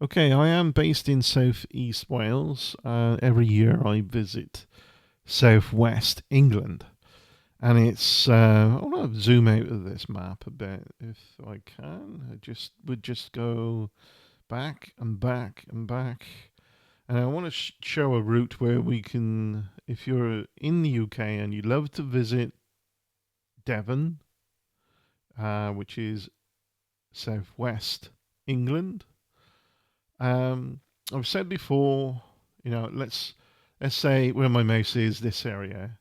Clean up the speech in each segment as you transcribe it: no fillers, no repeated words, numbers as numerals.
Okay, I am based in South East Wales. Every year I visit South West England, and I want to zoom out of this map a bit if I can. I just would just go back and back and back, and I want to show a route where we can, if you're in the UK and you love to visit Devon, which is southwest England. Um, I've said before, let's say where my mouse is, this area.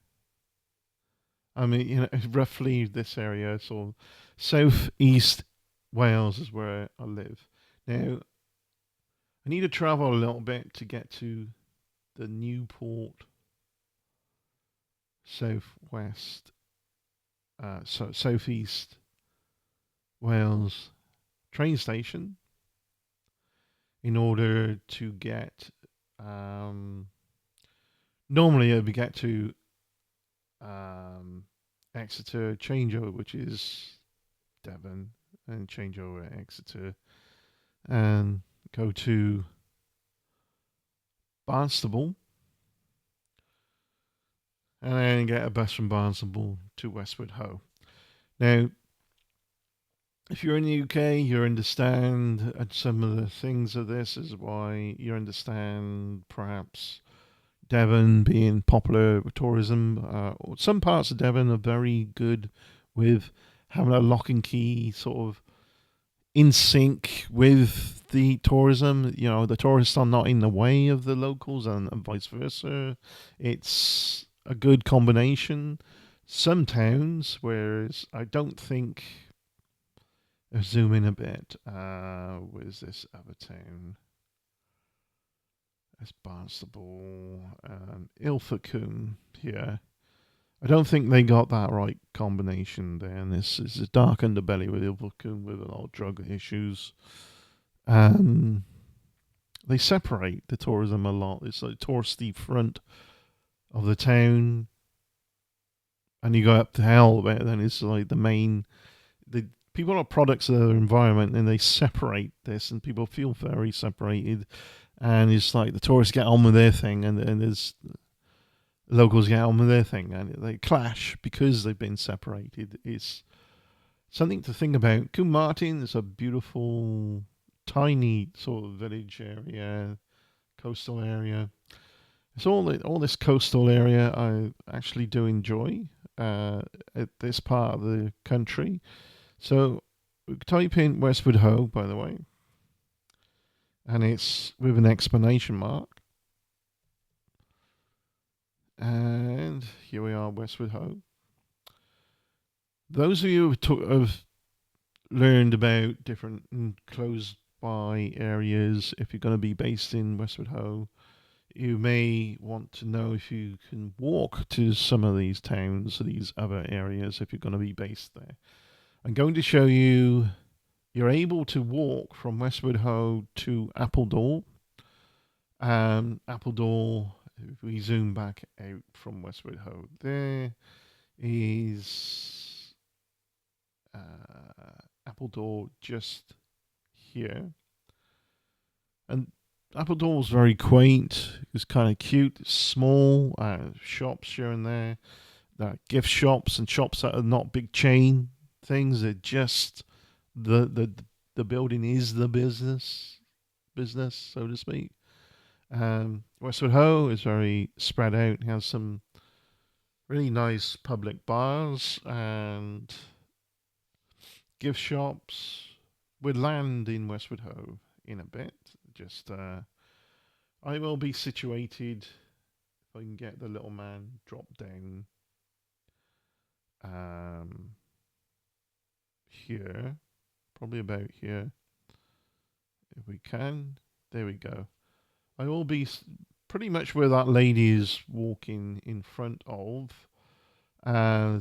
I mean, roughly this area, so south east Wales is where I live. Now, I need to travel a little bit to get to the Newport southwest, so southeast Wales train station in order to get. Um, Normally, I would get to um, Exeter changeover, which is Devon, and changeover at Exeter, and go to Barnstable, and then get a bus from Barnstable to Westward Ho. Now, if you're in the UK, you understand some of the things of this is why you understand perhaps Devon being popular with tourism. Some parts of Devon are very good with having a lock and key sort of in sync with the tourism. You know, the tourists are not in the way of the locals, and vice versa. It's a good combination. Some towns, whereas I don't think. Zoom in a bit. Where's this other town? That's Barnstable, Ilfracombe here. I don't think they got that right combination there. And this is a dark underbelly with Ilfracombe with a lot of drug issues. Um, they separate the tourism a lot. It's like touristy front of the town, and you go up to hell, but then it's like the main. The people are products of their environment, and they separate this, and people feel very separated. And it's like the tourists get on with their thing, and there's locals get on with their thing, and they clash because they've been separated. It's something to think about. Combe Martin is a beautiful, tiny sort of village area, coastal area. It's all this coastal area I actually do enjoy at this part of the country. So type in Westward Ho, by the way, and it's with an exclamation mark. And here we are, Westward Ho. Those of you who have learned about different close by areas, if you're going to be based in Westward Ho, you may want to know if you can walk to some of these towns, these other areas, if you're going to be based there. I'm going to show you you're able to walk from Westward Ho to Appledore. Appledore, if we zoom back out from Westward Ho, there is Appledore just here. And Appledore is very quaint. It's kind of cute. It's small. Shops here and there. Gift shops and shops that are not big chain things. They're just the building is the business, so to speak. Westward Ho is very spread out. It has some really nice public bars and gift shops. We'll land in Westward Ho in a bit. Just I will be situated. If I can get the little man drop down here, probably about here, if we can. There we go. I will be pretty much where that lady is walking in front of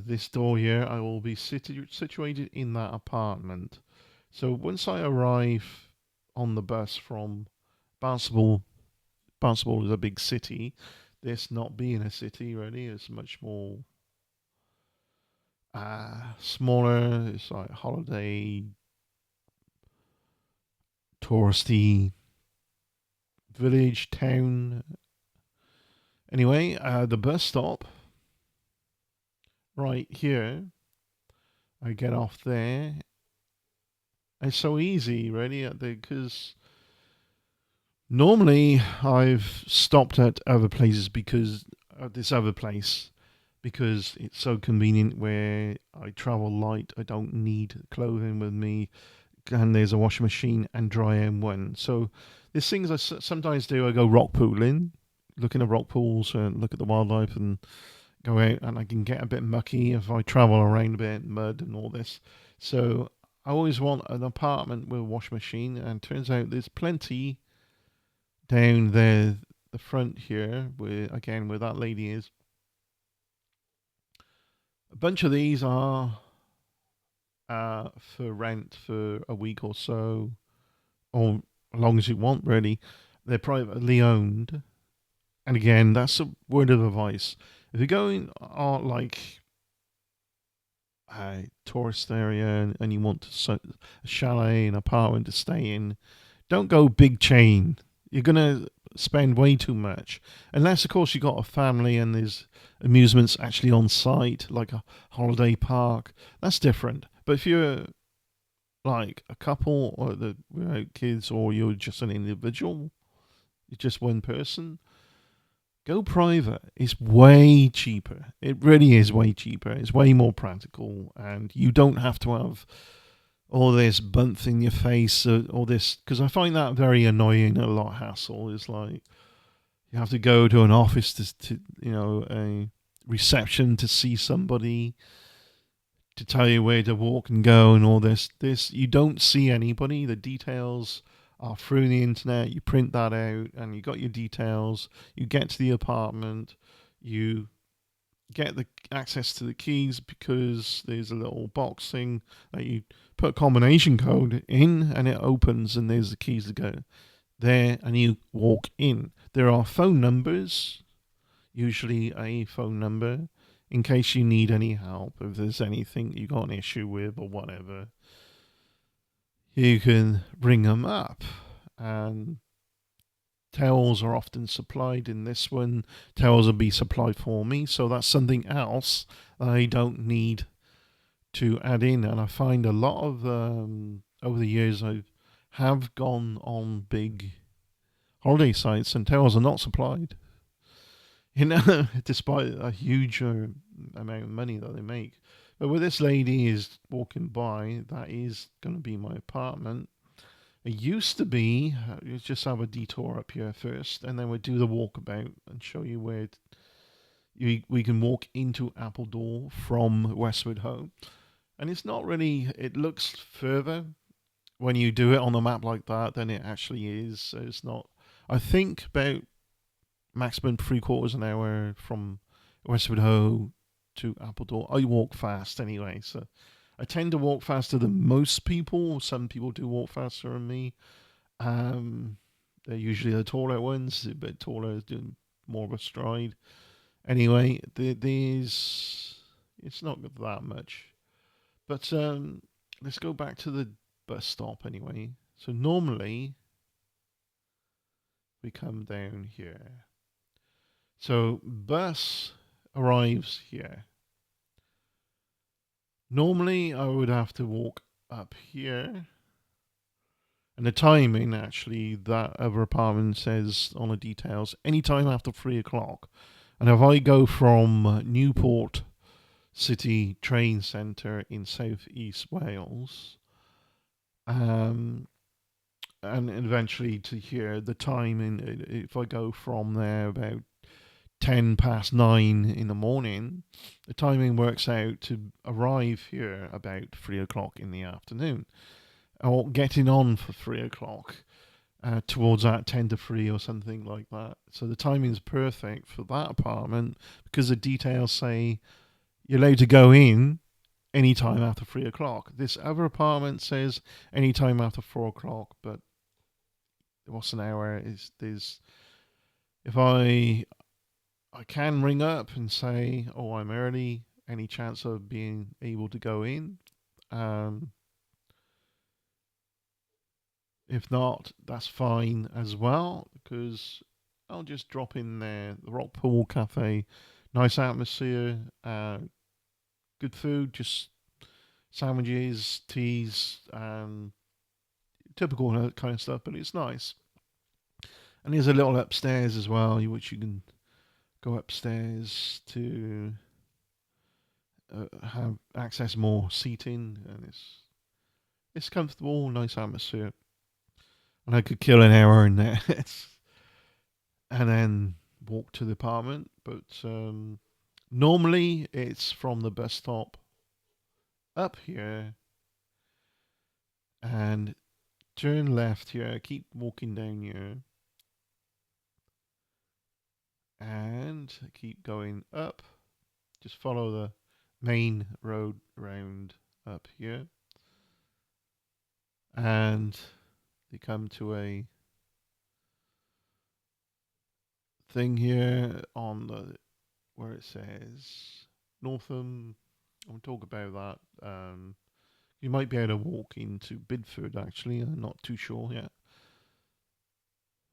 this door here. I will be situated in that apartment. So once I arrive on the bus from Barnstable, Barnstable is a big city. This not being a city really, it's much more smaller. It's like holiday, touristy. village, town. Anyway, the bus stop right here. I get off there. It's so easy, really, because normally I've stopped at other places because this other place because it's so convenient where I travel light. I don't need clothing with me, and there's a washing machine and dry one. So there's things I sometimes do. I go rock pooling, looking at rock pools and look at the wildlife and go out, and I can get a bit mucky if I travel around a bit, mud and all this. So I always want an apartment with a washing machine, and turns out there's plenty down there, the front here, where that lady is. A bunch of these are for rent for a week or so, or as long as you want, really. They're privately owned. And again, that's a word of advice. If you're going like a tourist area and you want a chalet, an apartment to stay in, don't go big chain. You're going to spend way too much. Unless, of course, you got a family and there's amusements actually on site, like a holiday park. That's different. But if you're like a couple or without kids, or you're just an individual, you're just one person, go private. It's way cheaper. It really is way cheaper. It's way more practical, and you don't have to have all this bump in your face, all this, because I find that very annoying. A lot of hassle. It's like you have to go to an office to a reception to see somebody to tell you where to walk and go and all this. You don't see anybody. The details are through the internet. You print that out and you got your details. You get to the apartment. You get the access to the keys because there's a little box thing that you put a combination code in and it opens, and there's the keys to go there, and you walk in. There are phone numbers, usually a phone number, in case you need any help. If there's anything you got an issue with or whatever, you can ring them up. And towels are often supplied in this one. Towels will be supplied for me, so that's something else I don't need to add in. And I find a lot of over the years I have gone on big holiday sites and towels are not supplied. Despite a huge amount of money that they make. But where this lady is walking by, that is going to be my apartment. It used to be, you just have a detour up here first, and then we'd do the walkabout and show you where we can walk into Appledore from Westward home. And it's not really, it looks further when you do it on a map like that than it actually is. So it's not, I think about maximum 3/4 an hour from Westward Ho to Appledore. I walk fast anyway, so I tend to walk faster than most people. Some people do walk faster than me. They're usually the taller ones, a bit taller, doing more of a stride. Anyway, these it's not that much. But let's go back to the bus stop anyway. So normally we come down here. So bus arrives here. Normally I would have to walk up here. And the timing, actually, that other apartment says on the details, anytime after 3 o'clock. And if I go from Newport City Train Centre in South East Wales, and eventually to here, the timing, if I go from there about 9:10 in the morning, the timing works out to arrive here about 3 o'clock in the afternoon, or getting on for 3 o'clock, towards that 10 to 3 or something like that. So the timing is perfect for that apartment because the details say you're allowed to go in anytime after 3 o'clock. This other apartment says anytime after 4 o'clock, but what's an hour? If I can ring up and say, oh, I'm early, any chance of being able to go in? If not, that's fine as well, because I'll just drop in there. The Rock Pool Cafe, nice atmosphere, good food, just sandwiches, teas, typical kind of stuff, but it's nice. And there's a little upstairs as well, which you can go upstairs to have access more seating, and it's comfortable, nice atmosphere. And I could kill an hour in there, and then walk to the apartment. But normally it's from the bus stop up here and turn left here, keep walking down here, and keep going up. Just follow the main road round up here, and you come to a thing here on the where it says Northam. I'll talk about that. You might be able to walk into Bidford actually. I'm not too sure yet.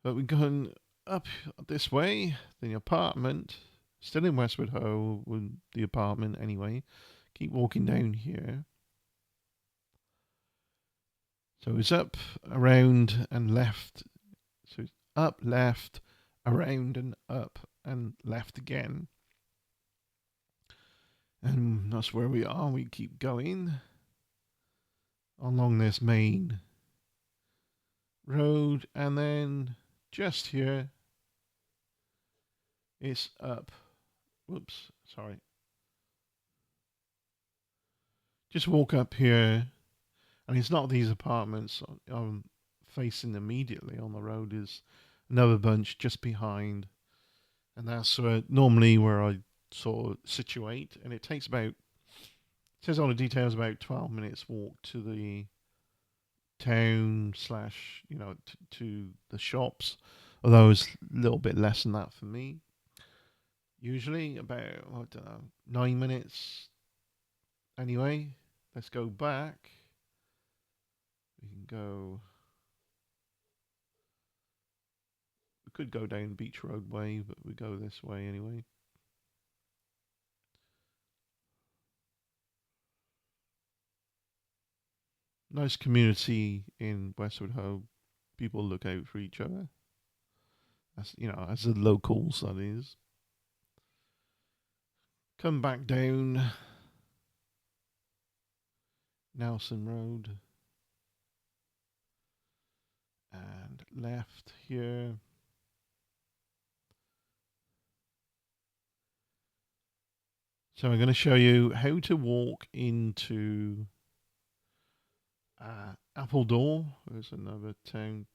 But we're going up this way. The apartment, still in Westward Ho, with the apartment anyway. Keep walking down here. So it's up, around, and left. So it's up, left, around, and up, and left again. And that's where we are. We keep going along this main road, and then just here it's up. Whoops, sorry. Just walk up here, and it's not these apartments facing immediately on the road. Is another bunch just behind, and that's normally where I sort of situate, and it takes about, it says on the details, about 12 minutes walk to the town slash, to the shops, although it's a little bit less than that for me. Usually about, I don't know, 9 minutes. Anyway, let's go back. We can go, we could go down Beach Road way, but we go this way anyway. Nice community in Westward Ho. People look out for each other. As the locals, that is. Come back down Nelson Road and left here. So I'm going to show you how to walk into Appledore. There's another town.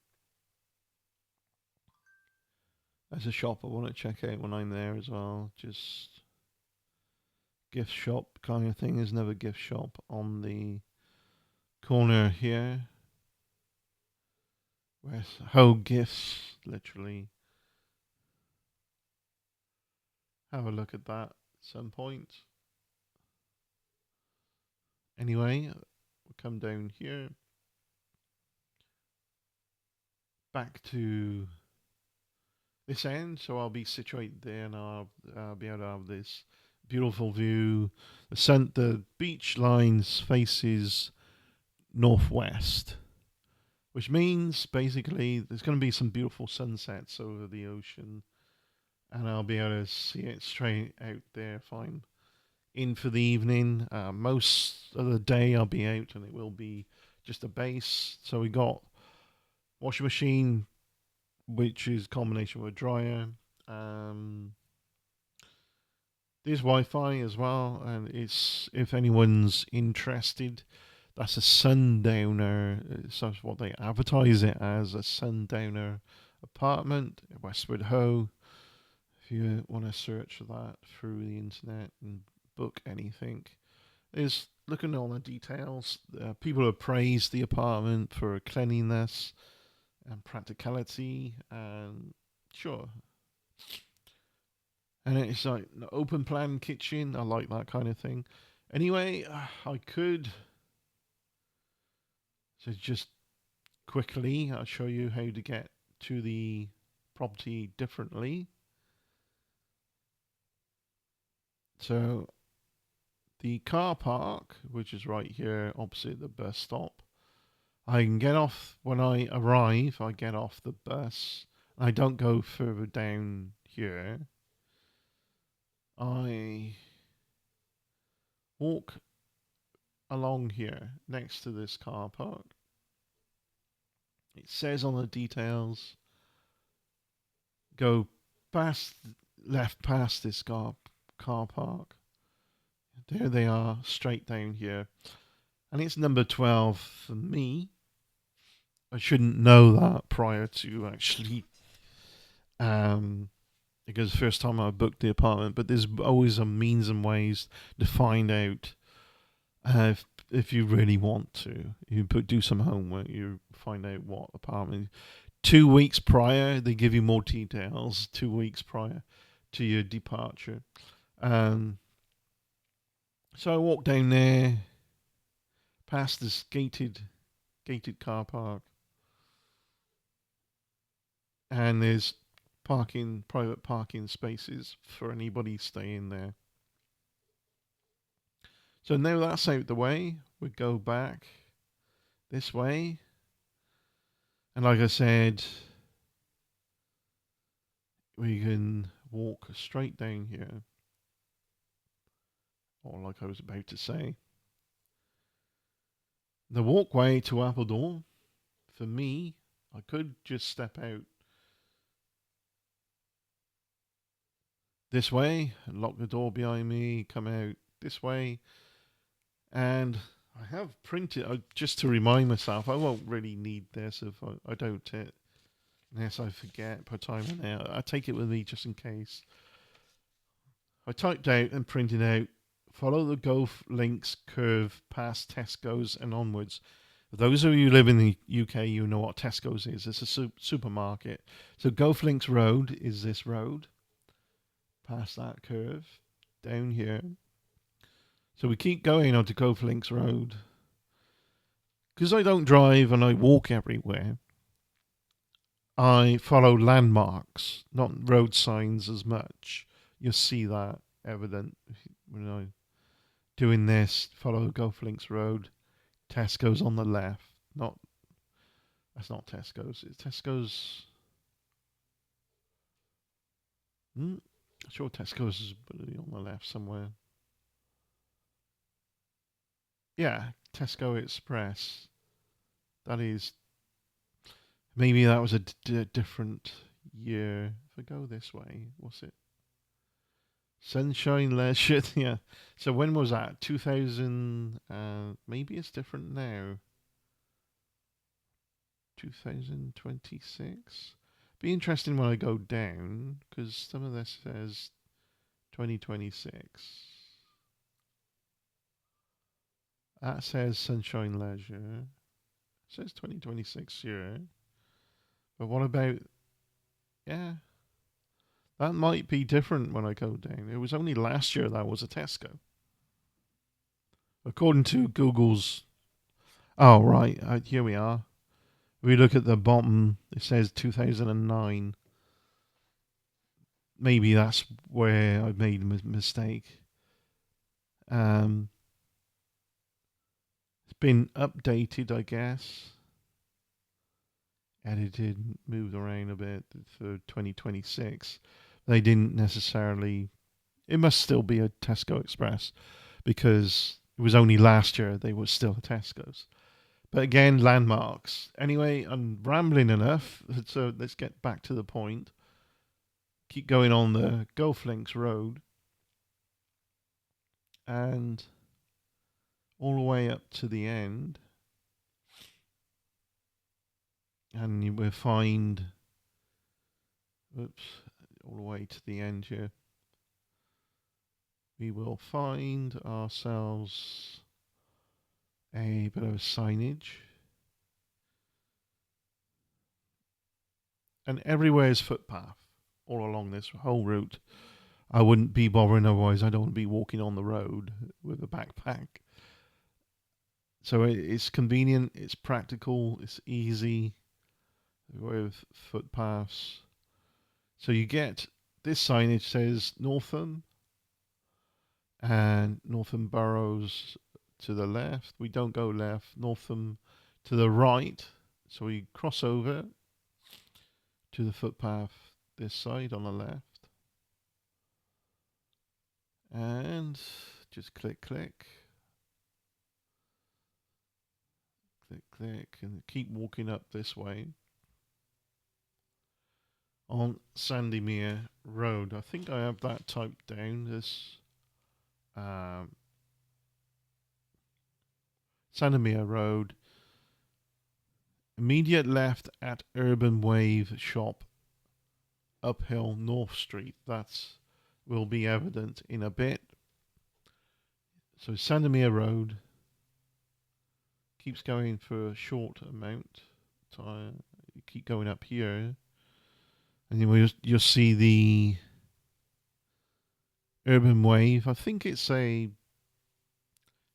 There's a shop I want to check out when I'm there as well. Just gift shop kind of thing. There's another gift shop on the corner here. Where's Ho Gifts, literally. Have a look at that at some point. Anyway, we'll come down here. Back to this end, so I'll be situated there, and I'll be able to have this beautiful view. The beach lines faces northwest, which means basically there's going to be some beautiful sunsets over the ocean, and I'll be able to see it straight out there if I'm in for the evening. Most of the day I'll be out, and it will be just a base. So we got washing machine, which is a combination with a dryer. There's Wi-Fi as well, and it's, if anyone's interested, that's a sundowner. That's what they advertise it as, a sundowner apartment, Westward Ho. If you want to search for that through the internet and book anything, is looking at all the details. People have praised the apartment for cleanliness and practicality, and sure. And it's like an open plan kitchen. I like that kind of thing. Anyway, I could. So just quickly, I'll show you how to get to the property differently. So the car park, which is right here opposite the bus stop, I can get off when I arrive. I get off the bus. I don't go further down here. I walk along here next to this car park. It says on the details, go past left past this car park. There they are, straight down here. And it's number 12 for me. I shouldn't know that prior to actually, because the first time I booked the apartment, but there's always a means and ways to find out if you really want to. You do some homework, you find out what apartment. 2 weeks prior, they give you more details. 2 weeks prior to your departure. So I walk down there, past this gated car park, and there's private parking spaces for anybody staying there. So now that's out the way, we go back this way, and like I said, we can walk straight down here. Or like I was about to say. The walkway to Appledore, for me, I could just step out this way, lock the door behind me, come out this way, and I have printed, just to remind myself, I won't really need this if I don't unless I forget, put time in there. I take it with me just in case. I typed out and printed out, follow the Golf Links curve past Tesco's and onwards. For those of you who live in the UK, you know what Tesco's is. It's a supermarket. So Golf Links Road is this road. Past that curve. Down here. So we keep going onto Golf Links Road. Because I don't drive and I walk everywhere, I follow landmarks, not road signs as much. You'll see that evident when I doing this. Follow Golf Links Road. Tesco's on the left. That's not Tesco's. It's Tesco's. Sure, Tesco's is on the left somewhere. Yeah, Tesco Express. That is. Maybe that was a different year. If I go this way, what's it? Sunshine Leisure. Yeah. So when was that? 2000. Maybe it's different now. 2026. Be interesting when I go down because some of this says 2026. That says Sunshine Leisure. It says 2026 here. But what about? Yeah. That might be different when I go down. It was only last year that was a Tesco. According to Google's. Oh, right. Here we are. If we look at the bottom, it says 2009. Maybe that's where I made a mistake. It's been updated, I guess. Edited, moved around a bit for 2026. They didn't necessarily. It must still be a Tesco Express because it was only last year they were still Tesco's. But again, landmarks. Anyway, I'm rambling enough, so let's get back to the point. Keep going on the Golf Links Road. And all the way up to the end. And you will find... Oops, all the way to the end here. We will find ourselves a bit of signage. And everywhere is footpath all along this whole route. I wouldn't be bothering otherwise. I don't want to be walking on the road with a backpack. So it's convenient, it's practical, it's easy with footpaths. So you get this signage says Northam and Northam Burrows to the left. We don't go left. Northam to the right. So we cross over to the footpath this side on the left. And just click, click. Click, click. And keep walking up this way. On Sandymere Road. I think I have that typed down. This Sandymere Road. Immediate left at Urban Wave Shop. Uphill North Street. That will be evident in a bit. So Sandymere Road keeps going for a short amount. You keep going up here. And then you'll see the Urban Wave. I think it's a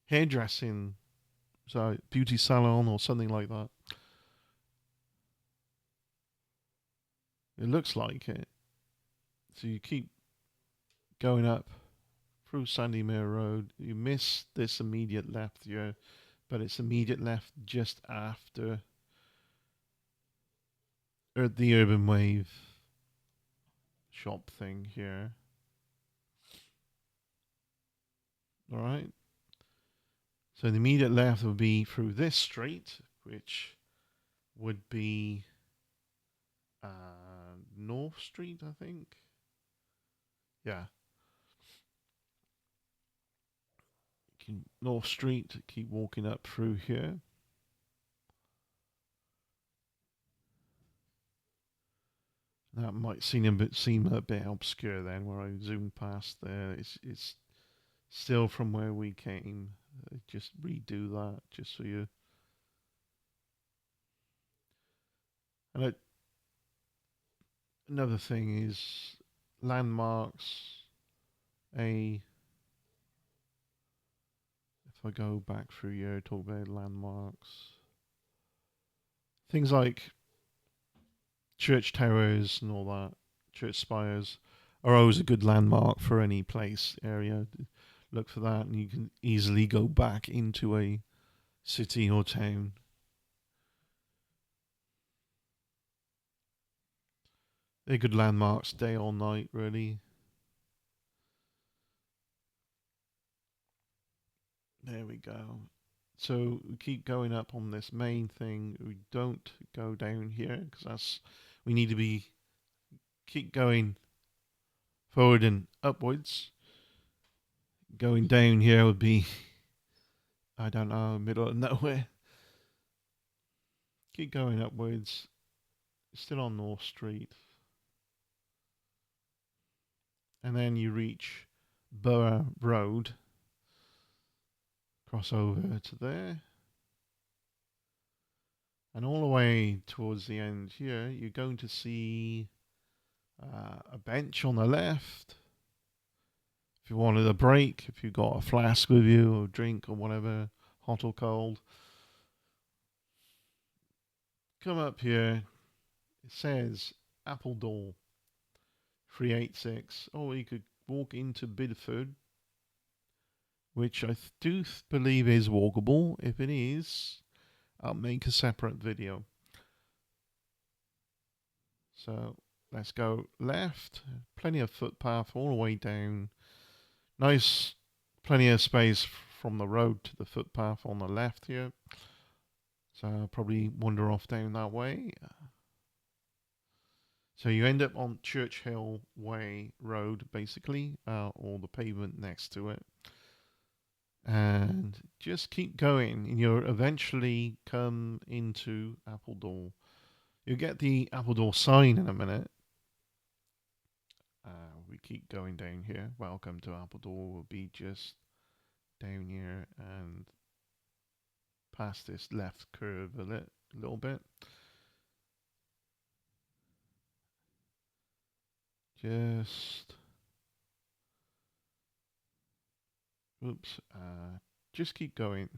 hairdressing, so beauty salon or something like that. It looks like it. So you keep going up through Sandymere Road. You miss this immediate left here, but it's immediate left just after the Urban Wave shop thing here. All right. So the immediate left would be through this street, which would be North Street, I think. Yeah. North Street, keep walking up through here. That might seem a bit obscure then, where I zoomed past there. It's still from where we came. Just redo that, just so you. And another thing is landmarks. If I go back through here, talk about landmarks. Things like church towers and all that, church spires, are always a good landmark for any place, area. Look for that, and you can easily go back into a city or town. They're good landmarks, day or night, really. There we go. So we keep going up on this main thing. We don't go down here because we need to keep going forward and upwards. Going down here would be, I don't know, middle of nowhere. Keep going upwards. Still on North Street. And then you reach Borough Road. Cross over to there. And all the way towards the end here, you're going to see a bench on the left. If you wanted a break, if you got a flask with you or a drink or whatever, hot or cold, come up here. It says Appledore 386. Or you could walk into Bidford, which I do believe is walkable. If it is, I'll make a separate video. So let's go left. Plenty of footpath all the way down. Nice, plenty of space from the road to the footpath on the left here. So I'll probably wander off down that way. So you end up on Churchill Way Road, basically, or the pavement next to it. And just keep going, and you'll eventually come into Appledore. You'll get the Appledore sign in a minute. We keep going down here. Welcome to Appledore will be just down here and past this left curve a little bit. Just keep going.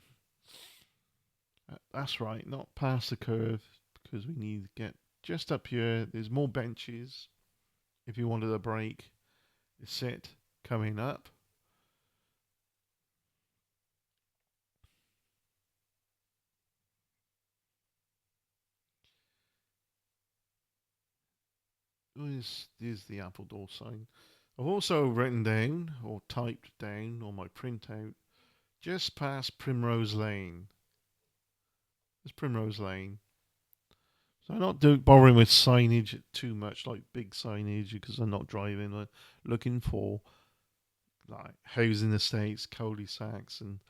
That's right, not past the curve, because we need to get just up here. There's more benches. if you wanted a break, sit coming up. Is the Appledore sign. I've also written down or typed down on my printout just past Primrose Lane. It's Primrose Lane. So I'm not bothering with signage too much, like big signage, because I'm not driving. I'm looking for like housing estates, cul-de-sacs, and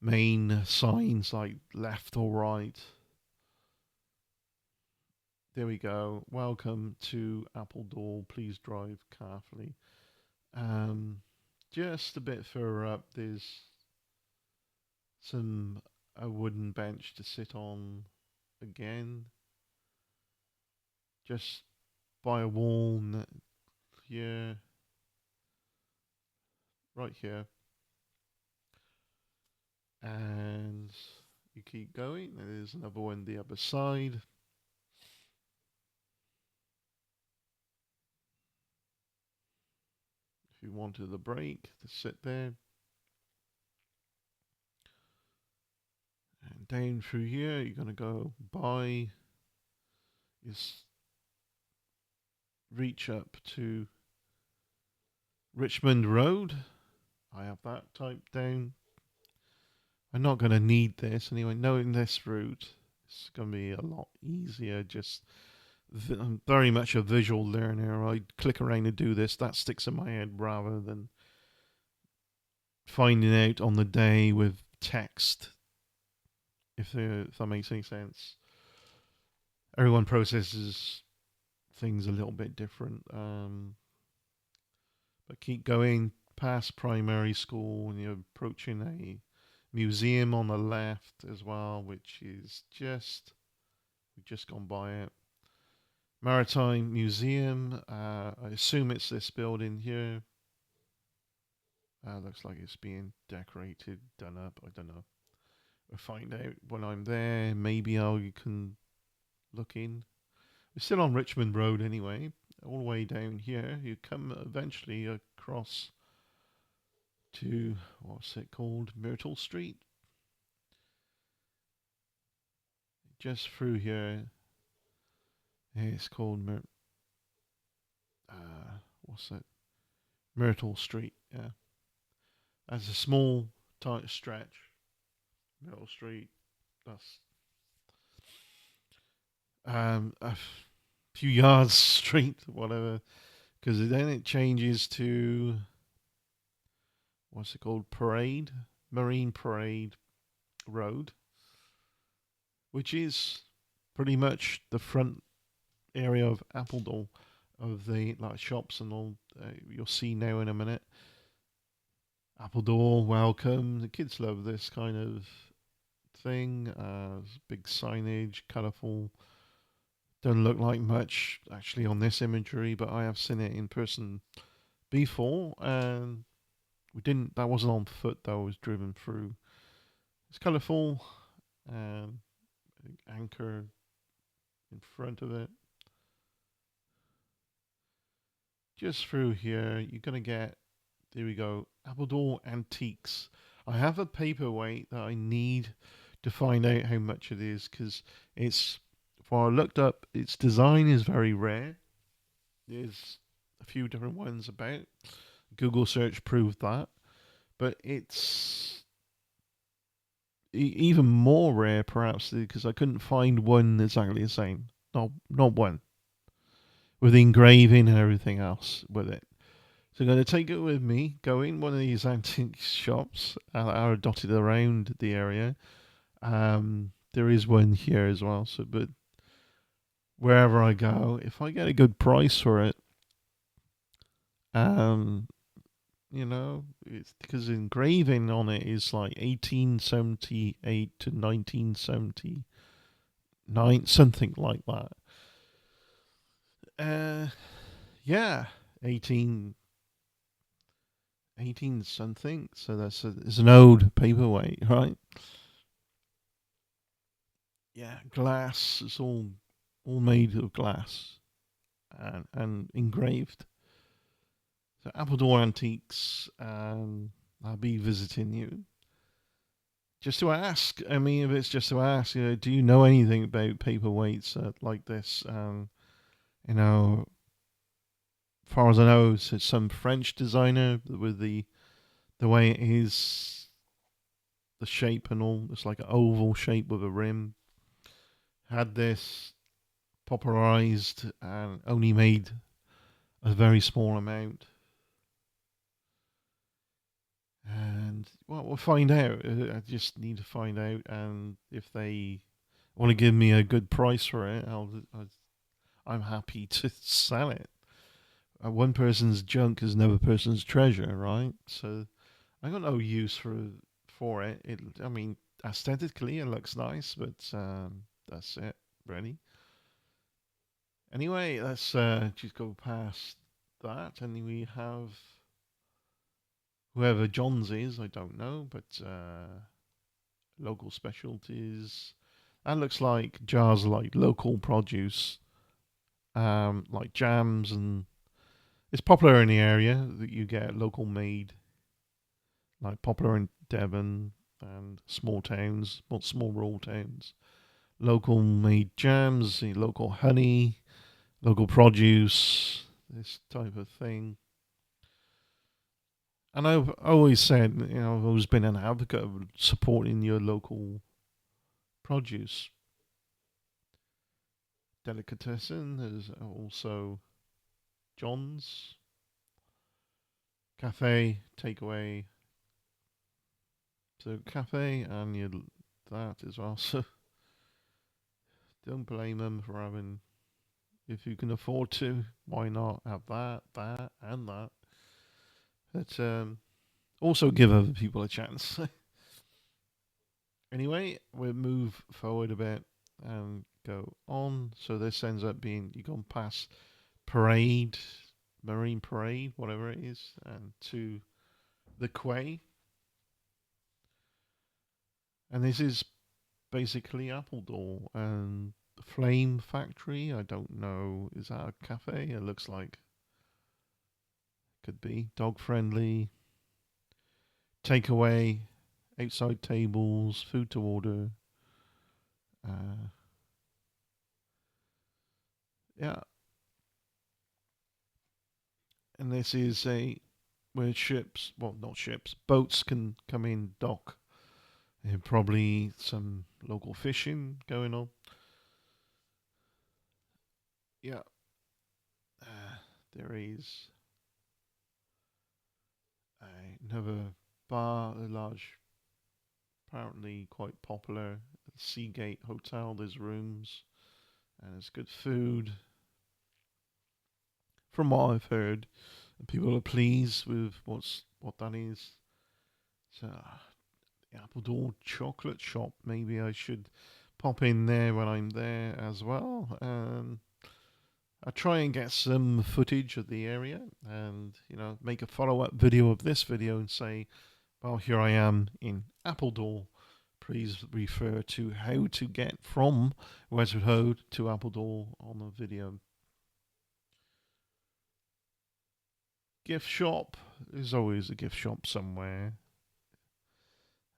main signs like left or right. There we go. Welcome to Appledore. Please drive carefully. Um, just a bit further up, there's some a wooden bench to sit on again, just by a wall here, right here, and you keep going. There's another one the other side. If you wanted a break to sit there, and down through here, you're gonna go by. Is reach up to Richmond Road. I have that typed down. I'm not going to need this anyway. Knowing this route, it's going to be a lot easier. Just I'm very much a visual learner. I click around to do this. That sticks in my head rather than finding out on the day with text. If that makes any sense. Everyone processes things a little bit different. But keep going past primary school and you're approaching a museum on the left as well, which is we've just gone by it. Maritime Museum. I assume it's this building here. Looks like it's being decorated, done up. I don't know. We'll find out when I'm there. Maybe you can look in. We're still on Richmond Road anyway. All the way down here. You come eventually across to, what's it called? Myrtle Street. Just through here. It's called what's that? Myrtle Street. Yeah, that's a small tight stretch. Myrtle Street. That's a few yards straight, whatever. Because then it changes to what's it called? Marine Parade Road, which is pretty much the front area of Appledore, of the like shops and all. You'll see now in a minute. Appledore, welcome. The kids love this kind of thing. Big signage, colourful. Don't look like much actually on this imagery, but I have seen it in person before, and we didn't. That wasn't on foot though. I was driven through. It's colourful. Um, Anchor in front of it. Just through here, you're gonna get. There we go. Appledore Antiques. I have a paperweight that I need to find out how much it is because it's. Before I looked up, its design is very rare. There's a few different ones about. Google search proved that, but it's even more rare perhaps because I couldn't find one exactly the same. Not one with the engraving and everything else with it. So I'm going to take it with me, go in one of these antique shops that are dotted around the area. There is one here as well. So, but wherever I go, if I get a good price for it, um, it's because the engraving on it is like 1878 to 1979, something like that. Yeah, 18 something. So it's an old paperweight, right? Yeah, glass. It's all made of glass and engraved. So Appledore Antiques, I'll be visiting you just to ask. I mean, if it's just to ask, do you know anything about paperweights like this? You know, as far as I know, it's some French designer with the way it is, the shape and all. It's like an oval shape with a rim. Had this popularized and only made a very small amount. And well, we'll find out. I just need to find out, and if they want to give me a good price for it, I'm happy to sell it. One person's junk is another person's treasure, right? So I got no use for it. I mean, aesthetically it looks nice, but that's it, really. Anyway, let's just go past that, and we have whoever John's is. I don't know, but local specialties. That looks like jars like local produce, like jams, and it's popular in the area that you get local made, like popular in Devon and small towns, well, small rural towns. Local made jams, local honey, local produce, this type of thing. And I've always said, I've always been an advocate of supporting your local produce. Delicatessen. There's also John's Cafe, takeaway. So cafe and that as well. So don't blame them for having. If you can afford to, why not have that, and that? But also give other people a chance. Anyway, we'll move forward a bit and go on. So this ends up being you gone past Parade, Marine Parade, whatever it is, and to the quay. And this is basically Appledore and the Flame Factory. I don't know. Is that a cafe? It looks like could be dog friendly. Takeaway, outside tables, food to order. Uh, yeah, and this is a where ships, well, not ships, boats can come in, dock. And probably some local fishing going on. Yeah, there is another bar, a large, apparently quite popular Seagate Hotel. There's rooms and it's good food. From what I've heard, and people are pleased with what that is. So, the Appledore Chocolate Shop. Maybe I should pop in there when I'm there as well. I try and get some footage of the area, and make a follow-up video of this video and say, well, here I am in Appledore. Please refer to how to get from Westward to Appledore on the video. Gift shop. There's always a gift shop somewhere.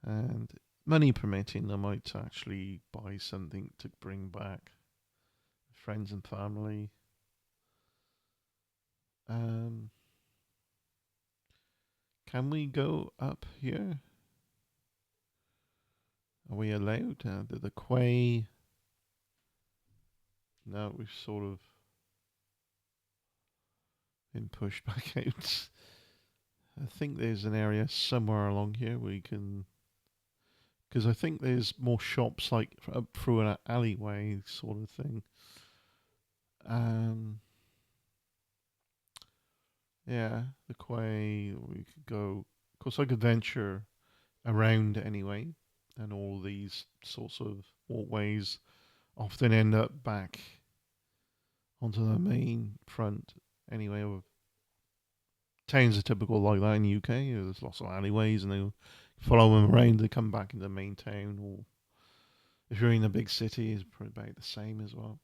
And money permitting, I might actually buy something to bring back. Friends and family. Um, can we go up here? Are we allowed? The quay. No, we've sort of been pushed back out. I think there's an area somewhere along here where you can. Because I think there's more shops like up through an alleyway sort of thing. Yeah, the quay. We could go. Of course, I could venture around anyway, and all these sorts of walkways often end up back onto the main front anyway. Towns are typical like that in the UK. There's lots of alleyways, and they follow them around. They come back into the main town, or if you're in a big city, it's probably about the same as well.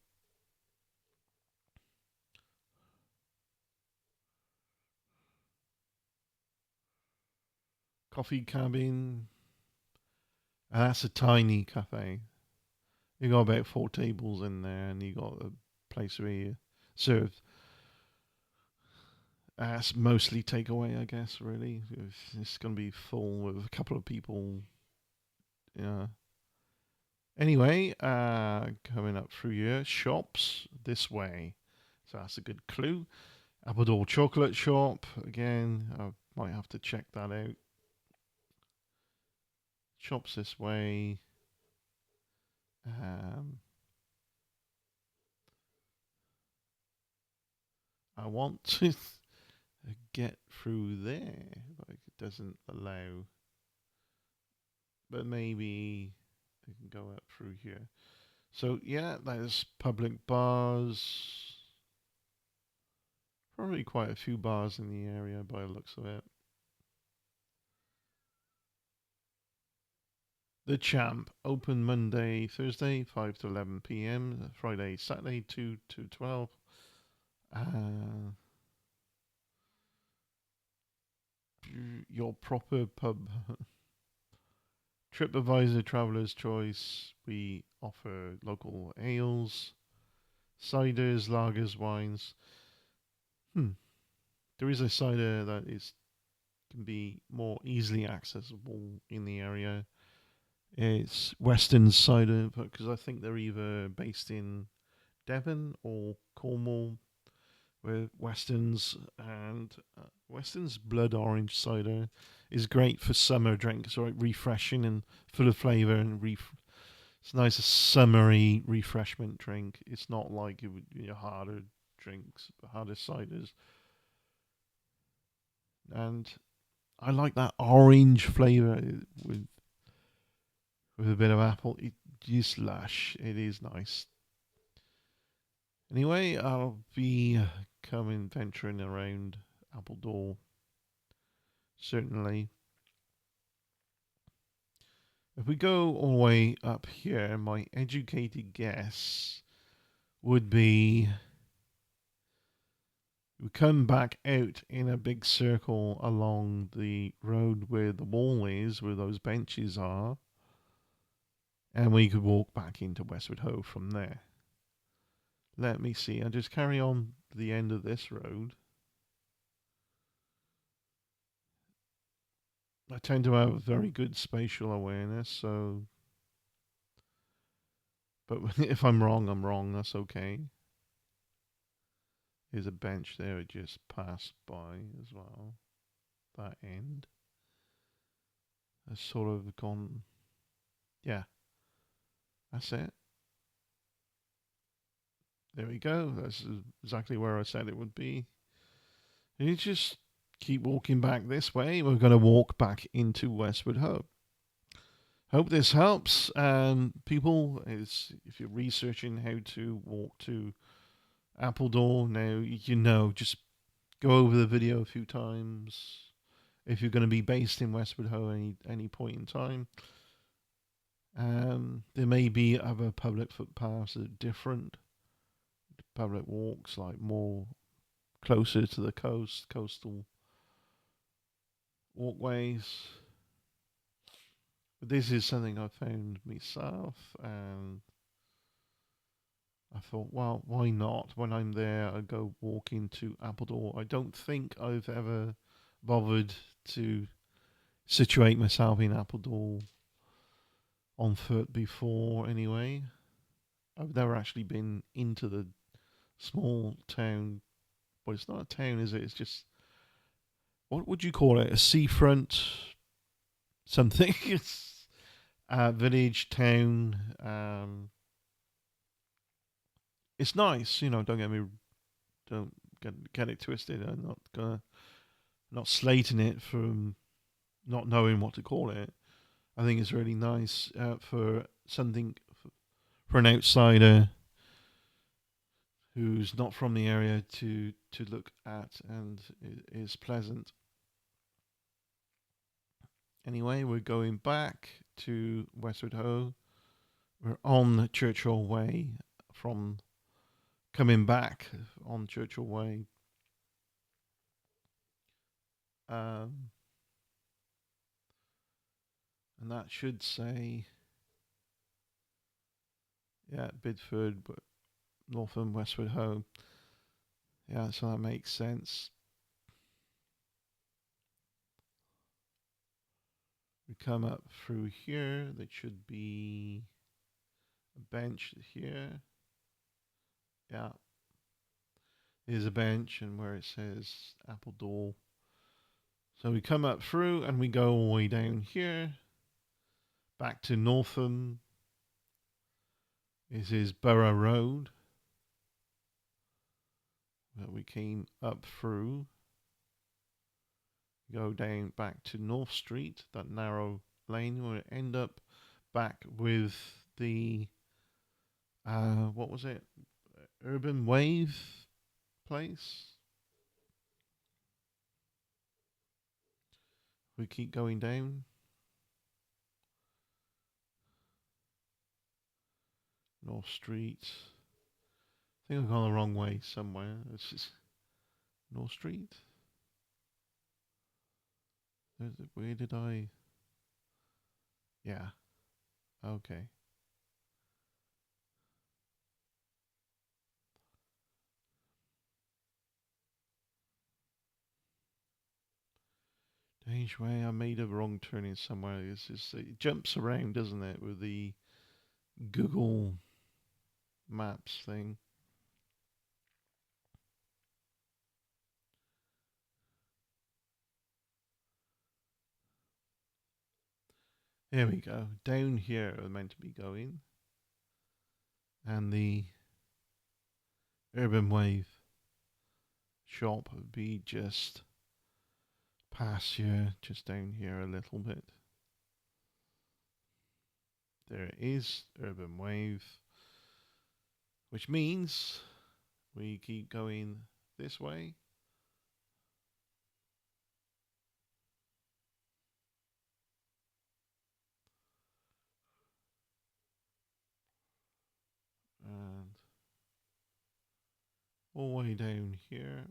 coffee cabin. And that's a tiny cafe. You got about 4 tables in there, and you got a place where you serve. That's mostly takeaway, I guess. Really, it's going to be full with a couple of people. Yeah. Anyway, coming up through here, shops this way. So that's a good clue. Appledore Chocolate Shop. Again, I might have to check that out. Shops this way. Um, I want to get through there, but it doesn't allow. But maybe I can go up through here. So yeah, there's public bars. Probably quite a few bars in the area by the looks of it. The Champ, open Monday, Thursday, 5 to 11 p.m. Friday, Saturday, 2 to 12. Your proper pub. TripAdvisor Traveler's Choice. We offer local ales, ciders, lagers, wines. There is a cider that can be more easily accessible in the area. It's Western cider, because I think they're either based in Devon or Cornwall, with Weston's, and Weston's blood orange cider is great for summer drinks, right? Refreshing and full of flavour, and it's nice, a summery refreshment drink. It's not like your harder drinks, harder ciders, and I like that orange flavour with a bit of apple. It just lush. It is nice. Anyway, I'll be coming venturing around Appledore, certainly. If we go all the way up here, my educated guess would be we come back out in a big circle along the road where the wall is, where those benches are, and we could walk back into Westward Ho from there. Let me see. I'll just carry on the end of this road. I tend to have very good spatial awareness, so. But if I'm wrong, I'm wrong. That's okay. There's a bench there I just passed by as well. That end. Has sort of gone. Yeah. That's it. There we go. That's exactly where I said it would be. You just keep walking back this way. We're going to walk back into Westward Ho. Hope this helps. People, if you're researching how to walk to Appledore now, just go over the video a few times. If you're going to be based in Westward Ho any point in time, there may be other public footpaths that are different. Public walks, like more closer to the coastal walkways. But this is something I found myself, and I thought, well, why not? When I'm there, I go walk into Appledore. I don't think I've ever bothered to situate myself in Appledore on foot before, anyway. I've never actually been into the small town. Well, it's not a town, is it? It's just, what would you call it? A seafront something? It's a village, town. It's nice, don't get it twisted. I'm not slating it from not knowing what to call it. I think it's really nice for something for an outsider who's not from the area to look at, and it is pleasant. Anyway, we're going back to Westward Ho. We're on Churchill Way from coming back on Churchill Way. . And that should say, yeah, Bidford, but North and Westward home. Yeah, so that makes sense. We come up through here. There should be a bench here. Yeah. There's a bench, and where it says appledore. So we come up through and we go all the way down here. Back to Northam. This is Borough Road that we came up through. Go down back to North Street, that narrow lane. We'll end up back with the what was it? Urban Wave place. We keep going down. North Street. I think I've gone the wrong way somewhere. This is North Street. Where did I? Yeah. Okay. Strange way. I made a wrong turn in somewhere. It jumps around, doesn't it, with the Google Maps thing. There we go. Down here we're meant to be going. And the Urban Wave shop would be just past here, just down here a little bit. There it is, Urban Wave. Which means we keep going this way. And all the way down here.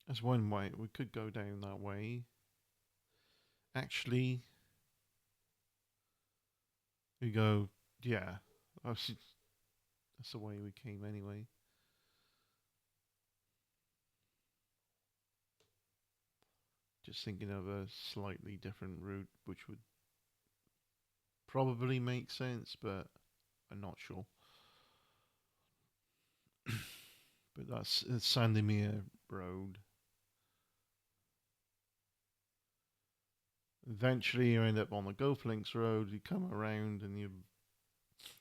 That's one way. We could go down that way. Actually, we go, yeah. That's the way we came anyway. Just thinking of a slightly different route, which would probably make sense, but I'm not sure. But that's Sandomir Road. Eventually, you end up on the Golf Links Road. You come around, and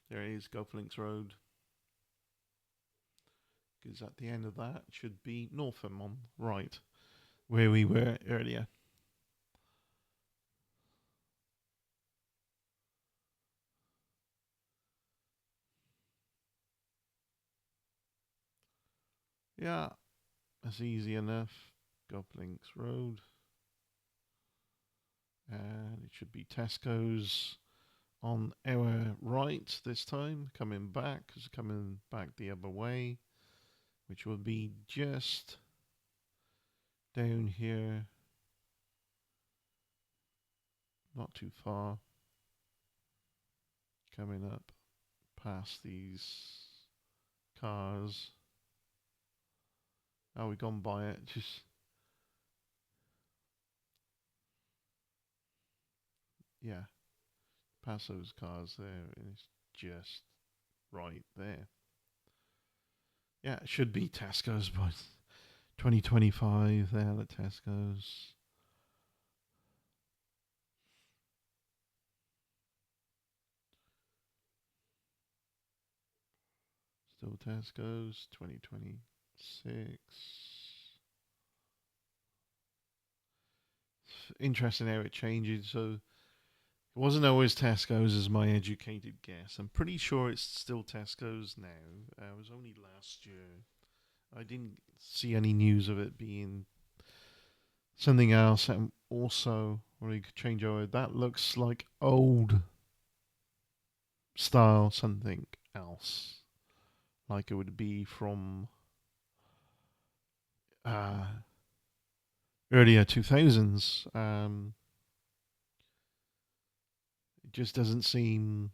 there is Golf Links Road. Because at the end of that should be Northam on right, where we were earlier. Yeah, that's easy enough. Golf Links Road. And it should be Tesco's on our right this time, coming back, because coming back the other way, which will be just down here, not too far, coming up past these cars. Oh, we've gone by it, just, yeah, past those cars there, and it's just right there. Yeah, it should be Tesco's by 2025 there at Tesco's. Still Tesco's 2026. It's interesting how it changes. So it wasn't always Tesco's as my educated guess. I'm pretty sure it's still Tesco's now. It was only last year. I didn't see any news of it being something else. And also, when we could change over, that looks like old style something else. Like it would be from uh, earlier 2000s. It just doesn't seems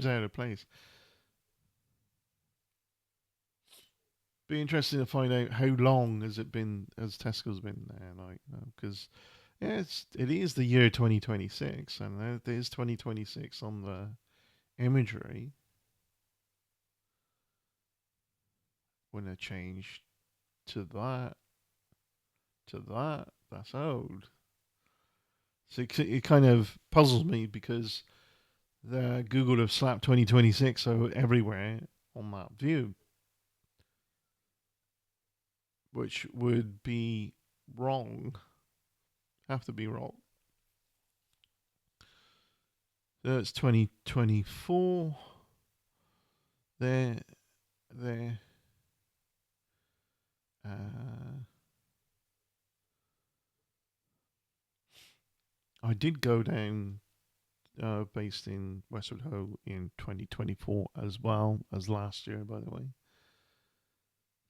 out of place. Be interesting to find out how long has Tesco's been there, like, because yeah, it is the year 2026, and there's 2026 on the imagery when they change to that. That's old. So it kind of puzzles me because the Google have slapped 2026 everywhere on that view, which would be wrong. Have to be wrong. So it's 2024. There, there. I did go down, based in Westward Ho in 2024 as well as last year, by the way.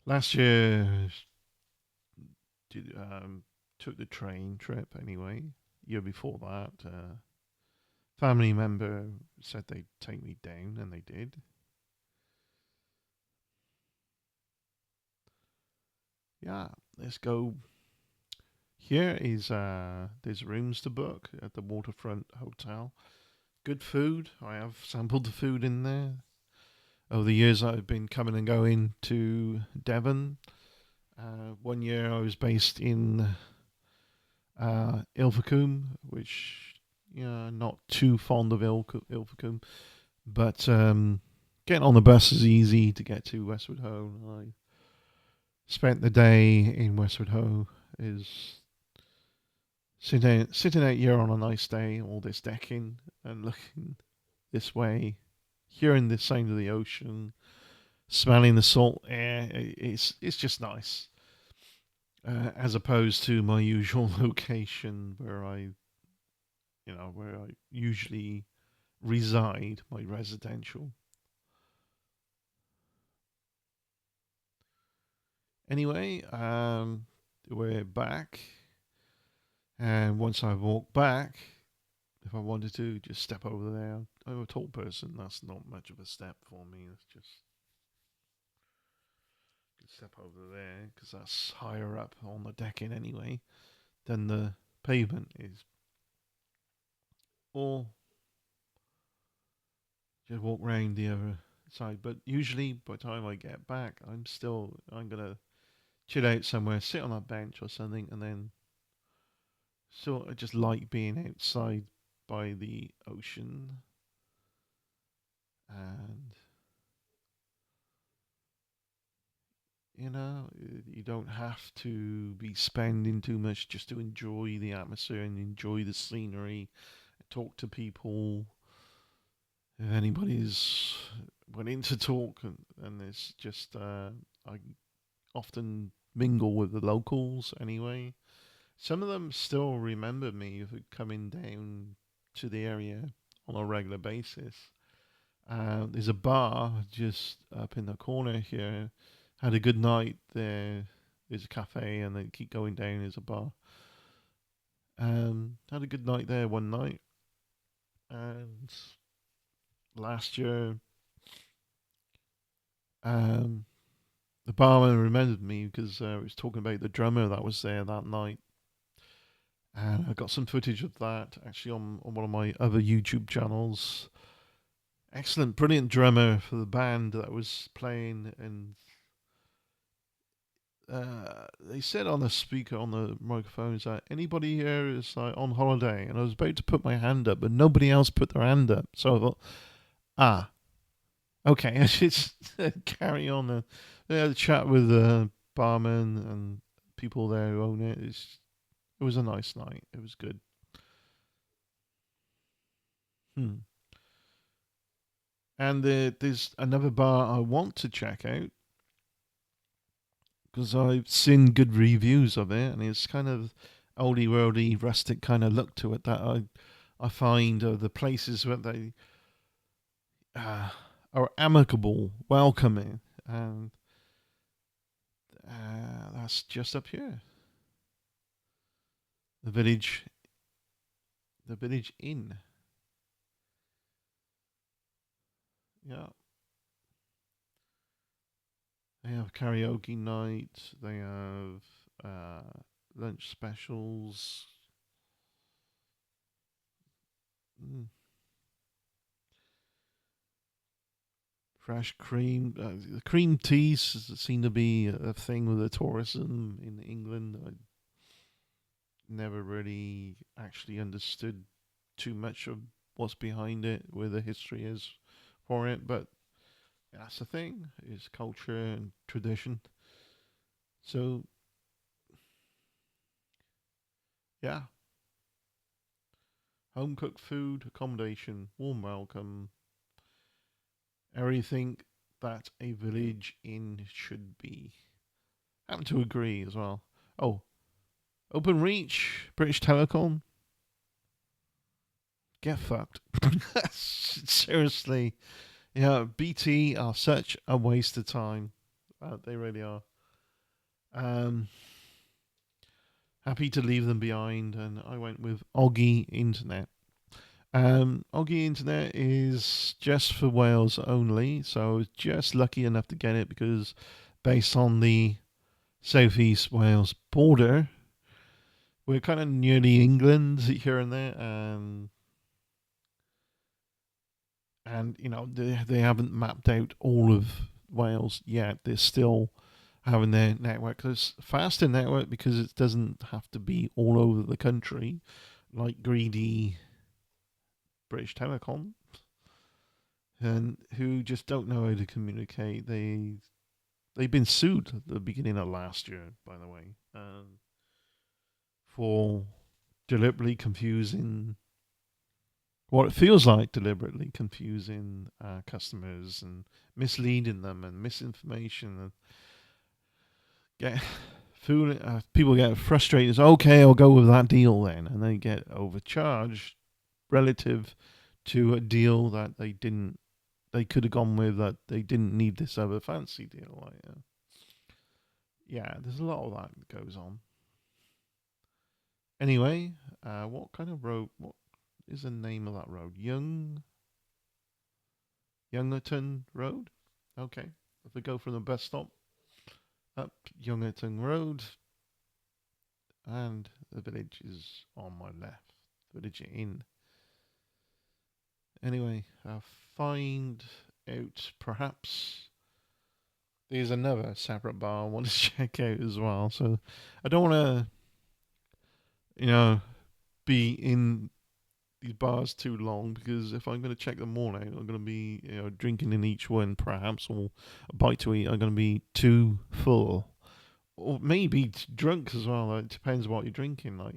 Last year, did, took the train trip anyway. Year before that, family member said they'd take me down, and they did. Yeah, let's go. Here is there's rooms to book at the Waterfront Hotel. Good food. I have sampled the food in there. Over the years, I've been coming and going to Devon. One year, I was based in Ilfracombe, which, not too fond of Ilfracombe, but getting on the bus is easy to get to Westward Ho. I spent the day in Westward Ho. Is sitting out here on a nice day, all this decking and looking this way, hearing the sound of the ocean, smelling the salt air. It's just nice, as opposed to my usual location where I usually reside, my residential. Anyway, we're back, and once I walk back, if I wanted to, just step over there. I'm a tall person. That's not much of a step for me. It's just step over there because that's higher up on the decking anyway than the pavement is. Or just walk round the other side. But usually, by the time I get back, I'm gonna chill out somewhere, sit on a bench or something, and then sort of just like being outside by the ocean. And you don't have to be spending too much just to enjoy the atmosphere and enjoy the scenery, talk to people. If anybody's willing to talk, and it's just, I often mingle with the locals anyway. Some of them still remember me for coming down to the area on a regular basis. There's a bar just up in the corner here. Had a good night there. There's a cafe, and then keep going down. There's a bar. Had a good night there one night, and last year, um, the barman remembered me because I was talking about the drummer that was there that night, and I got some footage of that actually on one of my other YouTube channels. Excellent, brilliant drummer for the band that was playing, and they said on the speaker on the microphones that anybody here is on holiday, and I was about to put my hand up, but nobody else put their hand up, so I thought, okay, I should carry on. They had a chat with the barman and people there who own it. It was a nice night. It was good. Hmm. And there's another bar I want to check out because I've seen good reviews of it, and it's kind of oldie worldy, rustic kind of look to it that I find the places where they uh, are amicable, welcoming, and that's just up here. The village, the village inn. Yeah, they have karaoke night. They have lunch specials. Mm. Fresh cream. The cream teas seem to be a thing with the tourism in England. I never really actually understood too much of what's behind it, where the history is for it, but that's the thing, is culture and tradition. So yeah, home cooked food, accommodation, warm welcome, everything that a village inn should be. Happen to agree as well. Oh, Open Reach, British Telecom, get fucked. Seriously, yeah, BT are such a waste of time. They really are. Um, Happy to leave them behind, and I went with Oggy Internet. Oggy Internet is just for Wales only, so I was just lucky enough to get it because based on the southeast Wales border, we're kind of nearly England here and there, and you know they haven't mapped out all of Wales yet. They're still having their network. It's faster network because it doesn't have to be all over the country like greedy British Telecom, and who just don't know how to communicate. They've been sued at the beginning of last year, by the way, for deliberately confusing what it feels like deliberately confusing customers and misleading them and misinformation and get people get frustrated. It's okay, I'll go with that deal then, and they get overcharged relative to a deal that they could have gone with, that they didn't need this other fancy deal. Like, yeah, there's a lot of that goes on. Anyway, what kind of road? What is the name of that road? Youngerton Road. Okay, if we go from the bus stop up Youngerton Road, and the village is on my left. Village Inn. Anyway, I'll find out perhaps there's another separate bar I want to check out as well. So I don't want to, you know, be in these bars too long, because if I'm going to check them all out, I'm going to be, drinking in each one perhaps, or a bite to eat. I'm going to be too full, or maybe drunk as well. It depends what you're drinking, like,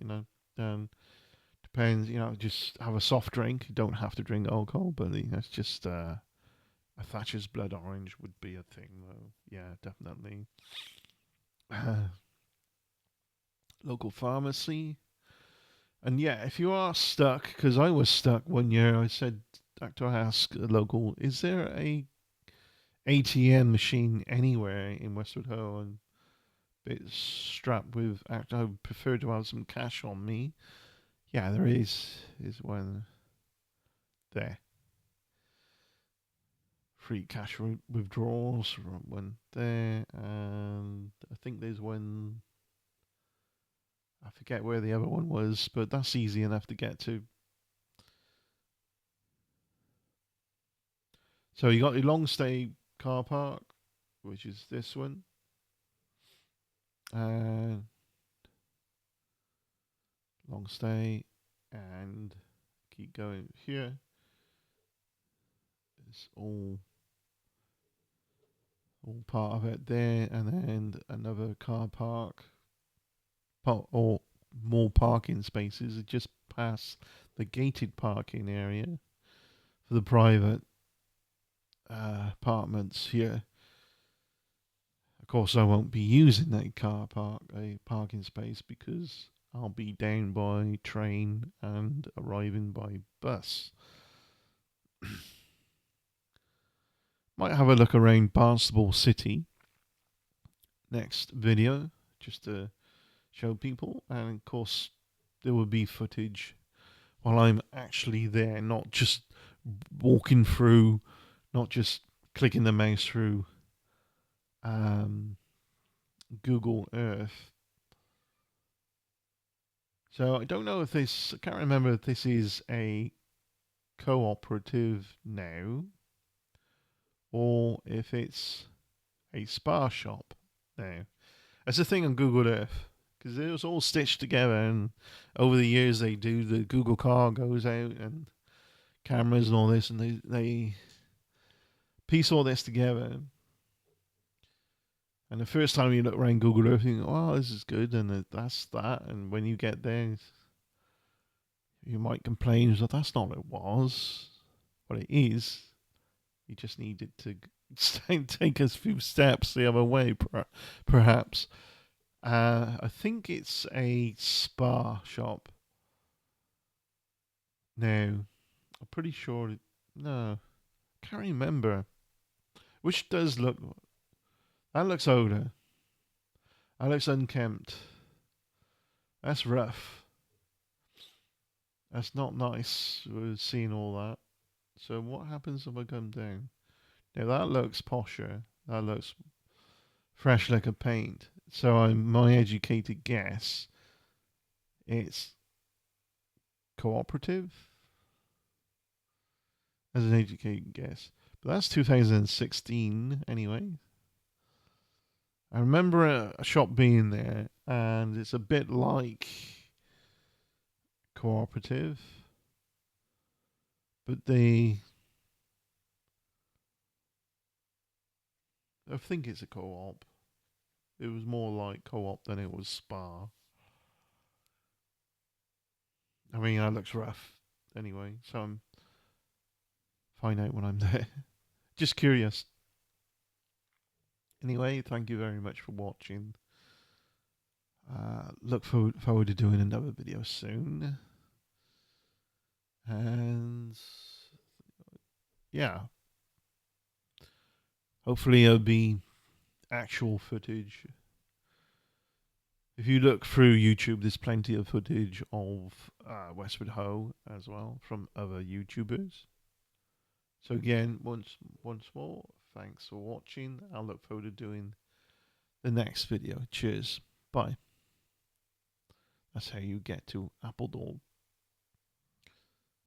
depends. Just have a soft drink. You don't have to drink alcohol, but it's just a Thatcher's Blood Orange would be a thing, though. Yeah, definitely. Local pharmacy. And yeah, if you are stuck, because I was stuck one year, I said, to ask a local, is there a ATM machine anywhere in Westward Ho? And it's strapped with, I would prefer to have some cash on me. Yeah, there is one there. Free cash withdrawals, one there, and I think there's one. I forget where the other one was, but that's easy enough to get to. So you got your long stay car park, which is this one, and long stay, and keep going here. It's all part of it there, and then another car park, or more parking spaces just past the gated parking area for the private apartments here. Of course, I won't be using that a parking space, because I'll be down by train and arriving by bus. Might have a look around Barnstable City next video, just to show people, and of course there will be footage while I'm actually there, not just walking through, not just clicking the mouse through Google Earth. So I don't know if this, I can't remember if this is a cooperative now or if it's a spa shop now. That's the thing on Google Earth, because it was all stitched together, and over the years they do, the Google car goes out and cameras and all this, and they piece all this together. And the first time you look around Google Earth, you think, "Oh, this is good," and that's that. And when you get there, you might complain that that's not what it was. What it is, you just needed to take a few steps the other way, perhaps. I think it's a spa shop. No, I'm pretty sure. No, can't remember. Which does look. That looks older. That looks unkempt. That's rough. That's not nice. We're seeing all that. So what happens if I come down? Now that looks posher. That looks fresh like a paint. So my educated guess, it's cooperative as an educated guess. But that's 2016 anyway. I remember a shop being there, and it's a bit like cooperative, but I think it's a co-op. It was more like co-op than it was spa. I mean, that looks rough anyway, so I'm find out when I'm there. Just curious. Anyway, thank you very much for watching. Look forward to doing another video soon. And yeah, hopefully it'll be actual footage. If you look through YouTube, there's plenty of footage of Westward Ho as well from other YouTubers. So again, once more, thanks for watching. I'll look forward to doing the next video. Cheers. Bye. That's how you get to Appledore.